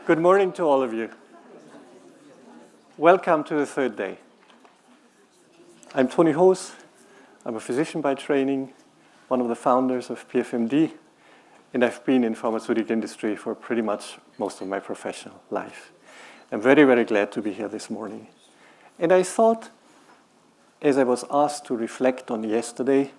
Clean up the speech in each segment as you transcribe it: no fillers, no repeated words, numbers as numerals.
Good morning to all of you. Welcome to the third day. I'm Tony Hoos. I'm a physician by training, one of the founders of PFMD, and I've been in pharmaceutical industry for pretty much most of my professional life. I'm very, very glad to be here this morning. And I thought, as I was asked to reflect on yesterday,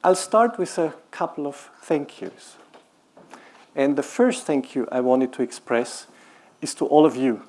I'll start with a couple of thank yous. And the first thank you I wanted to express is to all of you.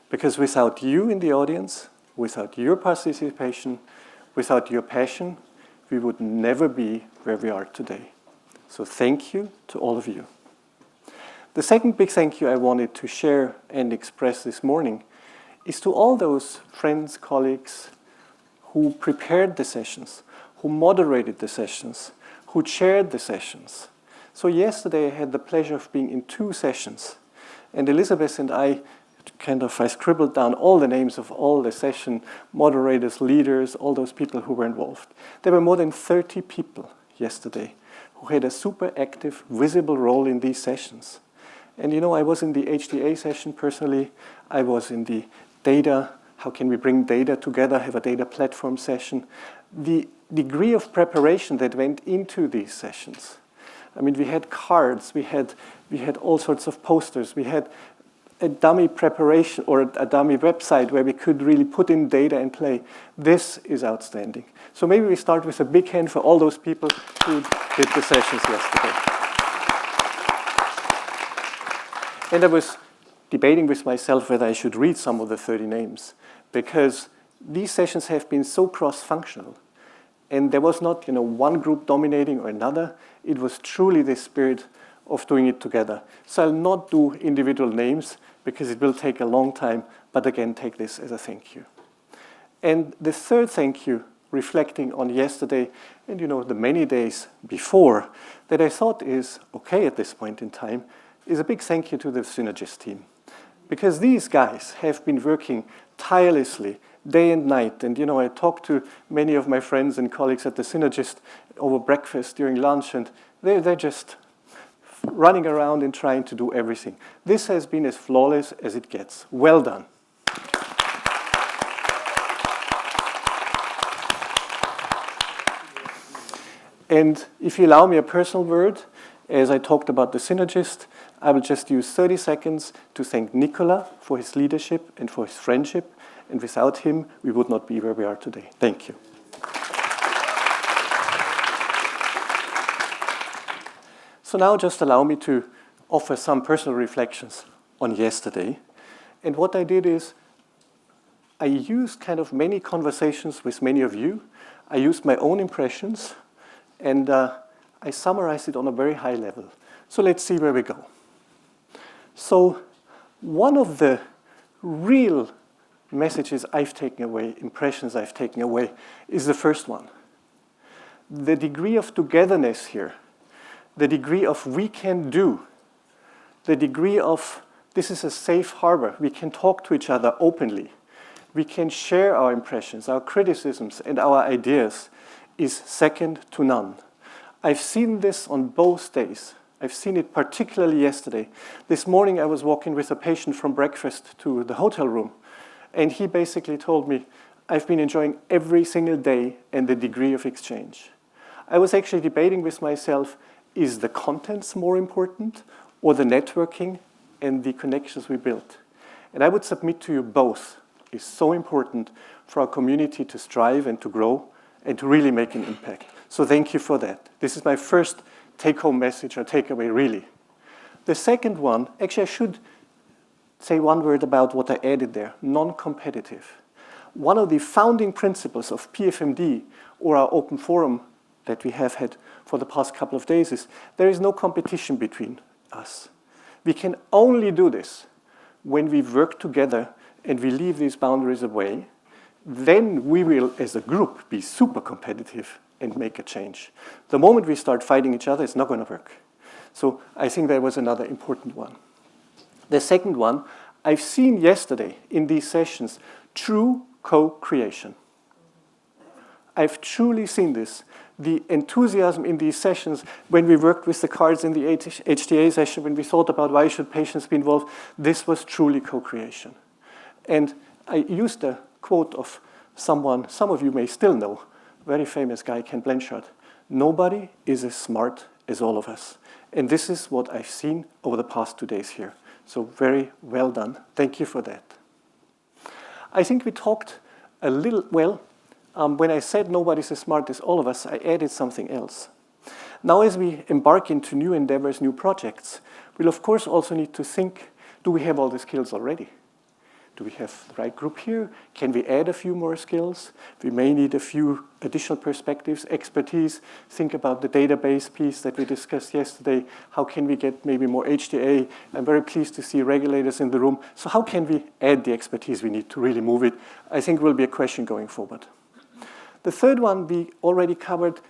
Because without you in the audience, without your participation, without your passion, we would never be where we are today. So thank you to all of you. The second big thank you I wanted to share and express this morning is to all those friends, colleagues who prepared the sessions, who moderated the sessions, who chaired the sessions. So yesterday I had the pleasure of being in 2 sessions. And Elizabeth and I scribbled down all the names of all the session moderators, leaders, all those people who were involved. There were more than 30 people yesterday who had a super active, visible role in these sessions. And you know, I was in the HDA session personally. I was in the data, how can we bring data together, have a data platform session. The degree of preparation that went into these sessions. I mean, we had cards, we had all sorts of posters, we had a dummy preparation or a dummy website where we could really put in data and play. This is outstanding. So maybe we start with a big hand for all those people who did the sessions yesterday. And I was debating with myself whether I should read some of the 30 names, because these sessions have been so cross-functional. And there was not, one group dominating or another. It was truly the spirit of doing it together. So I'll not do individual names because it will take a long time, but again, take this as a thank you. And the third thank you, reflecting on yesterday and the many days before, that I thought is okay at this point in time, is a big thank you to the Synergist team. Because these guys have been working tirelessly day and night. And I talked to many of my friends and colleagues at the Synergist over breakfast, during lunch, and they're just running around and trying to do everything. This has been as flawless as it gets. Well done. And if you allow me a personal word, as I talked about the Synergist, I will just use 30 seconds to thank Nicola for his leadership and for his friendship. And without him, we would not be where we are today. Thank you. So now just allow me to offer some personal reflections on yesterday. And what I did is I used many conversations with many of you. I used my own impressions, and I summarized it on a very high level. So let's see where we go. So one of the real messages I've taken away, impressions I've taken away, is the first one. The degree of togetherness here, the degree of we can do, the degree of this is a safe harbor. We can talk to each other openly. We can share our impressions, our criticisms, and our ideas is second to none. I've seen this on both days. I've seen it particularly yesterday. This morning I was walking with a patient from breakfast to the hotel room. And he basically told me, I've been enjoying every single day and the degree of exchange. I was actually debating with myself, is the contents more important or the networking and the connections we built? And I would submit to you both is so important for our community to strive and to grow and to really make an impact. So thank you for that. This is my first take-home message or takeaway, really. The second one, actually I should say one word about what I added there, non-competitive. One of the founding principles of PFMD, or our open forum that we have had for the past couple of days, is there is no competition between us. We can only do this when we work together and we leave these boundaries away. Then we will, as a group, be super competitive and make a change. The moment we start fighting each other, it's not going to work. So I think that was another important one. The second one, I've seen yesterday in these sessions, true co-creation. I've truly seen this. The enthusiasm in these sessions, when we worked with the cards in the HTA session, when we thought about why should patients be involved, this was truly co-creation. And I used a quote of someone, some of you may still know, very famous guy, Ken Blanchard. Nobody is as smart as all of us. And this is what I've seen over the past 2 days here. So very well done. Thank you for that. I think we talked a little, when I said nobody's as smart as all of us, I added something else. Now as we embark into new endeavors, new projects, we'll of course also need to think, do we have all the skills already? Do we have the right group here? Can we add a few more skills? We may need a few additional perspectives, expertise. Think about the database piece that we discussed yesterday. How can we get maybe more HTA? I'm very pleased to see regulators in the room. So how can we add the expertise we need to really move it? I think will be a question going forward. The third one we already covered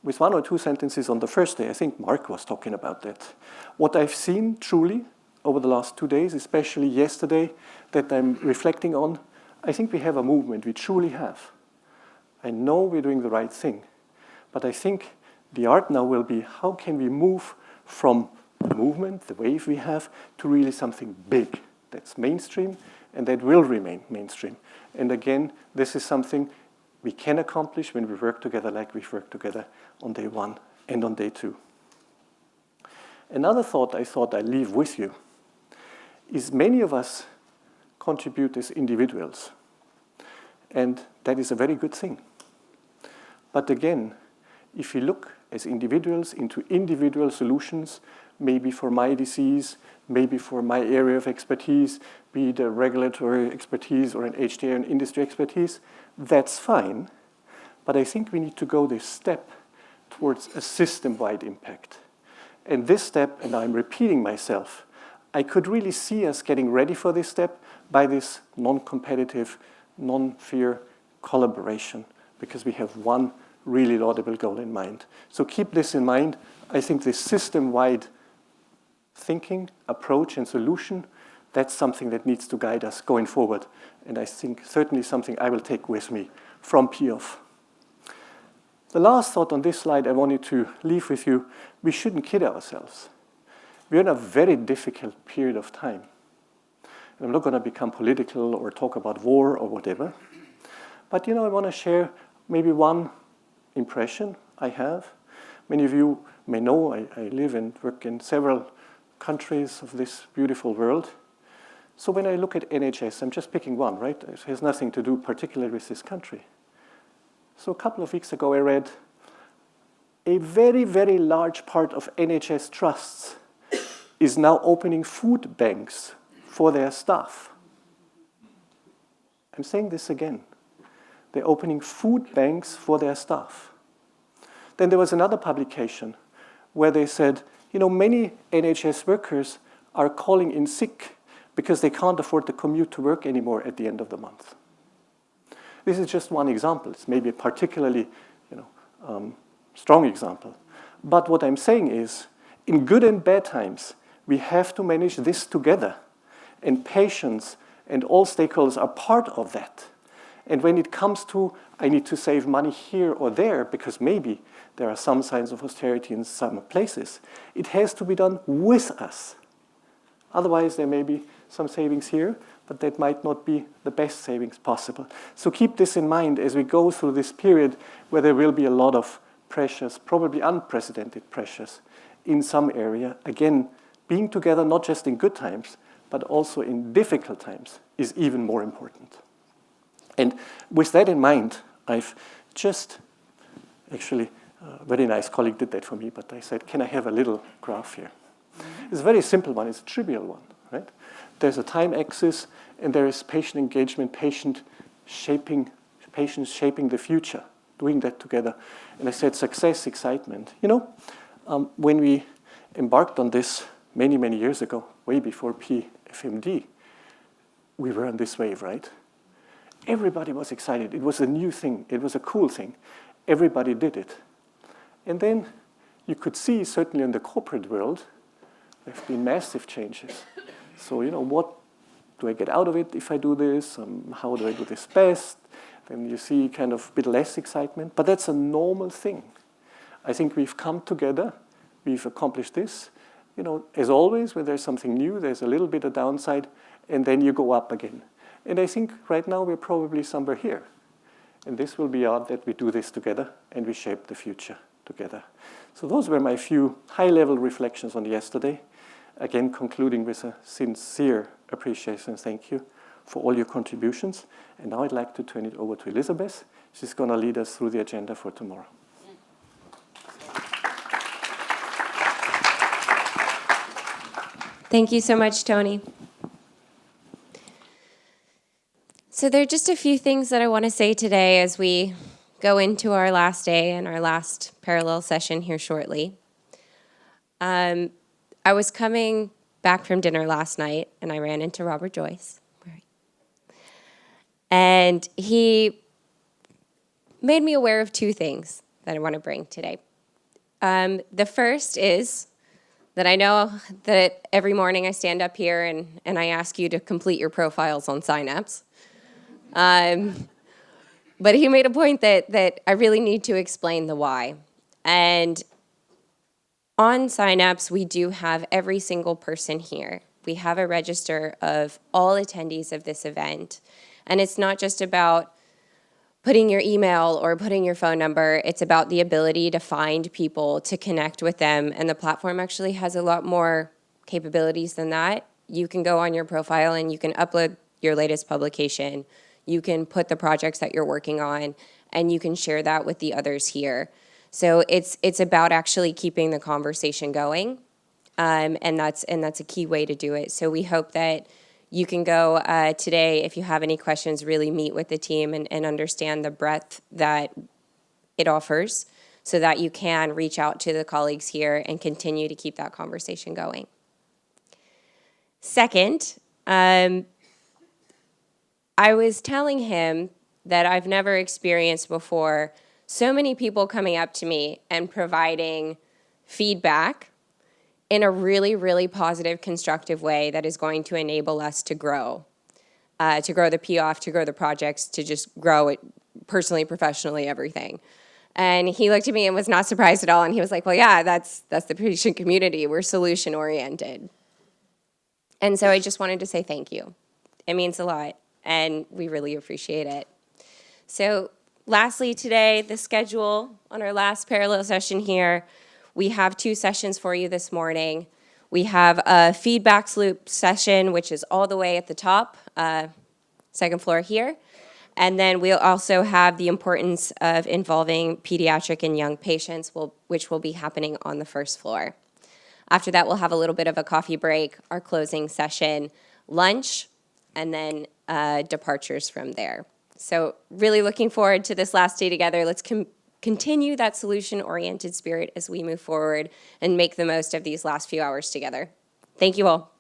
with 1 or 2 sentences on the first day. I think Mark was talking about that. What I've seen truly over the last 2 days, especially yesterday, that I'm reflecting on, I think we have a movement, we truly have. I know we're doing the right thing, but I think the art now will be how can we move from the movement, the wave we have, to really something big that's mainstream and that will remain mainstream. And again, this is something we can accomplish when we work together like we've worked together on day 1 and on day 2. Another thought I thought I'd leave with you is many of us contribute as individuals. And that is a very good thing. But again, if you look as individuals into individual solutions, maybe for my disease, maybe for my area of expertise, be it a regulatory expertise or an HTA and industry expertise, that's fine. But I think we need to go this step towards a system-wide impact. And this step, and I'm repeating myself, I could really see us getting ready for this step by this non-competitive, non-fear collaboration, because we have one really laudable goal in mind. So keep this in mind. I think this system-wide thinking, approach, and solution, that's something that needs to guide us going forward. And I think certainly something I will take with me from PEOF. The last thought on this slide I wanted to leave with you, we shouldn't kid ourselves. We're in a very difficult period of time. And I'm not going to become political or talk about war or whatever. But, I want to share maybe one impression I have. Many of you may know I live and work in several countries of this beautiful world. So when I look at NHS, I'm just picking one, right? It has nothing to do particularly with this country. So a couple of weeks ago, I read a very, very large part of NHS trusts is now opening food banks for their staff. I'm saying this again. They're opening food banks for their staff. Then there was another publication where they said, many NHS workers are calling in sick because they can't afford to commute to work anymore at the end of the month. This is just one example. It's maybe a particularly strong example. But what I'm saying is, in good and bad times, we have to manage this together. And patients and all stakeholders are part of that. And when it comes to, I need to save money here or there, because maybe there are some signs of austerity in some places, it has to be done with us. Otherwise, there may be some savings here, but that might not be the best savings possible. So keep this in mind as we go through this period where there will be a lot of pressures, probably unprecedented pressures in some area. Again, being together not just in good times, but also in difficult times is even more important. And with that in mind, I've just, actually, a very nice colleague did that for me, but I said, can I have a little graph here? It's a very simple one, it's a trivial one, right? There's a time axis, and there is patient engagement, patients shaping the future, doing that together. And I said success, excitement. When we embarked on this many, many years ago, way before PFMD, we were on this wave, right? Everybody was excited. It was a new thing. It was a cool thing. Everybody did it. And then you could see, certainly in the corporate world, there have been massive changes. So, what do I get out of it if I do this? How do I do this best? then you see kind of a bit less excitement. But that's a normal thing. I think we've come together. We've accomplished this. As always, when there's something new, there's a little bit of downside, and then you go up again. And I think right now we're probably somewhere here. And this will be odd that we do this together and we shape the future together. So those were my few high-level reflections on yesterday. Again, concluding with a sincere appreciation. Thank you for all your contributions. And now I'd like to turn it over to Elizabeth. She's going to lead us through the agenda for tomorrow. Thank you so much, Tony. So there are just a few things that I want to say today as we go into our last day and our last parallel session here shortly. I was coming back from dinner last night, and I ran into Robert Joyce. And he made me aware of two things that I want to bring today. The first is that I know that every morning I stand up here and I ask you to complete your profiles on Synapse. But he made a point that I really need to explain the why. And on Synapse, we do have every single person here. We have a register of all attendees of this event. And it's not just about putting your email or putting your phone number. It's about the ability to find people, to connect with them. And the platform actually has a lot more capabilities than that. You can go on your profile and you can upload your latest publication. You can put the projects that you're working on, and you can share that with the others here. So it's about actually keeping the conversation going, and that's a key way to do it. So we hope that you can go today, if you have any questions, really meet with the team and understand the breadth that it offers so that you can reach out to the colleagues here and continue to keep that conversation going. Second, I was telling him that I've never experienced before so many people coming up to me and providing feedback in a really, really positive, constructive way that is going to enable us to grow the PEOF, to grow the projects, to just grow it personally, professionally, everything. And he looked at me and was not surprised at all, and he was like, well, yeah, that's the patient community. We're solution-oriented. And so I just wanted to say thank you. It means a lot, and we really appreciate it. So lastly today, the schedule on our last parallel session here, we have 2 sessions for you this morning. We have a feedback loop session, which is all the way at the top, second floor here. And then we'll also have the importance of involving pediatric and young patients, which will be happening on the first floor. After that, we'll have a little bit of a coffee break, our closing session, lunch, and then departures from there. So really looking forward to this last day together. Let's continue that solution-oriented spirit as we move forward and make the most of these last few hours together. Thank you all.